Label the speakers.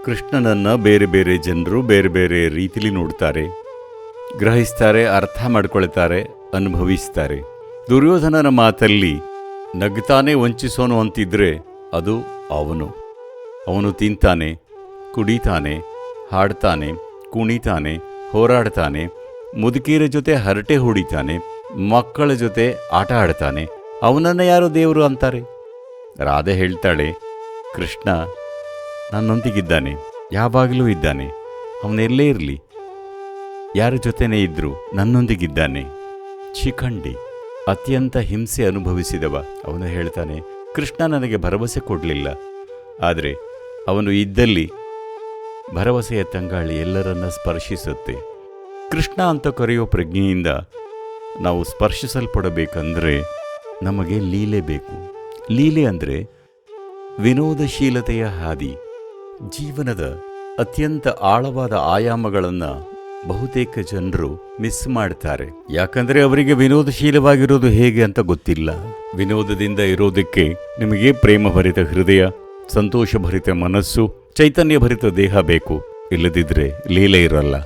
Speaker 1: ಕೃಷ್ಣನನ್ನು ಬೇರೆ ಬೇರೆ ಜನರು ಬೇರೆ ಬೇರೆ ರೀತಿಲಿ ನೋಡ್ತಾರೆ, ಗ್ರಹಿಸ್ತಾರೆ, ಅರ್ಥ ಮಾಡ್ಕೊಳ್ತಾರೆ, ಅನುಭವಿಸ್ತಾರೆ. ದುರ್ಯೋಧನನ ಮಾತಲ್ಲಿ ನಗ್ತಾನೆ ವಂಚಿಸೋನು ಅಂತಿದ್ರೆ ಅದು ಅವನು ತಿಂತಾನೆ, ಕುಡಿತಾನೆ, ಹಾಡ್ತಾನೆ, ಕುಣಿತಾನೆ, ಹೋರಾಡ್ತಾನೆ, ಮುದುಕಿಯರ ಜೊತೆ ಹರಟೆ ಹೊಡಿತಾನೆ, ಮಕ್ಕಳ ಜೊತೆ ಆಟ ಆಡ್ತಾನೆ. ಅವನನ್ನು ಯಾರು ದೇವರು ಅಂತಾರೆ? ರಾಧೆ ಹೇಳ್ತಾಳೆ, ಕೃಷ್ಣ ನನ್ನೊಂದಿಗಿದ್ದಾನೆ, ಯಾವಾಗಲೂ ಇದ್ದಾನೆ, ಅವನೆಲ್ಲೇ ಇರಲಿ, ಯಾರ ಜೊತೆನೇ ಇದ್ದರೂ ನನ್ನೊಂದಿಗಿದ್ದಾನೆ. ಶಿಖಂಡಿ ಅತ್ಯಂತ ಹಿಂಸೆ ಅನುಭವಿಸಿದವ. ಅವನು ಹೇಳ್ತಾನೆ, ಕೃಷ್ಣ ನನಗೆ ಭರವಸೆ ಕೊಡಲಿಲ್ಲ, ಆದರೆ ಅವನು ಇದ್ದಲ್ಲಿ ಭರವಸೆಯ ತಂಗಾಳಿ ಎಲ್ಲರನ್ನ ಸ್ಪರ್ಶಿಸುತ್ತೆ. ಕೃಷ್ಣ ಅಂತ ಕರೆಯೋ ಪ್ರಜ್ಞೆಯಿಂದ ನಾವು ಸ್ಪರ್ಶಿಸಲ್ಪಡಬೇಕಂದ್ರೆ ನಮಗೆ ಲೀಲೆ ಬೇಕು. ಲೀಲೆ ಅಂದರೆ ವಿನೋದಶೀಲತೆಯ ಹಾದಿ. ಜೀವನದ ಅತ್ಯಂತ ಆಳವಾದ ಆಯಾಮಗಳನ್ನು ಬಹುತೇಕ ಜನರು ಮಿಸ್ ಮಾಡ್ತಾರೆ. ಯಾಕಂದರೆ ಅವರಿಗೆ ವಿನೋದಶೀಲವಾಗಿರೋದು ಹೇಗೆ ಅಂತ ಗೊತ್ತಿಲ್ಲ. ವಿನೋದದಿಂದ ಇರೋದಕ್ಕೆ ನಿಮಗೆ ಪ್ರೇಮಭರಿತ ಹೃದಯ, ಸಂತೋಷಭರಿತ ಮನಸ್ಸು, ಚೈತನ್ಯಭರಿತ ದೇಹ ಬೇಕು. ಇಲ್ಲದಿದ್ದರೆ ಲೀಲೆ ಇರಲ್ಲ.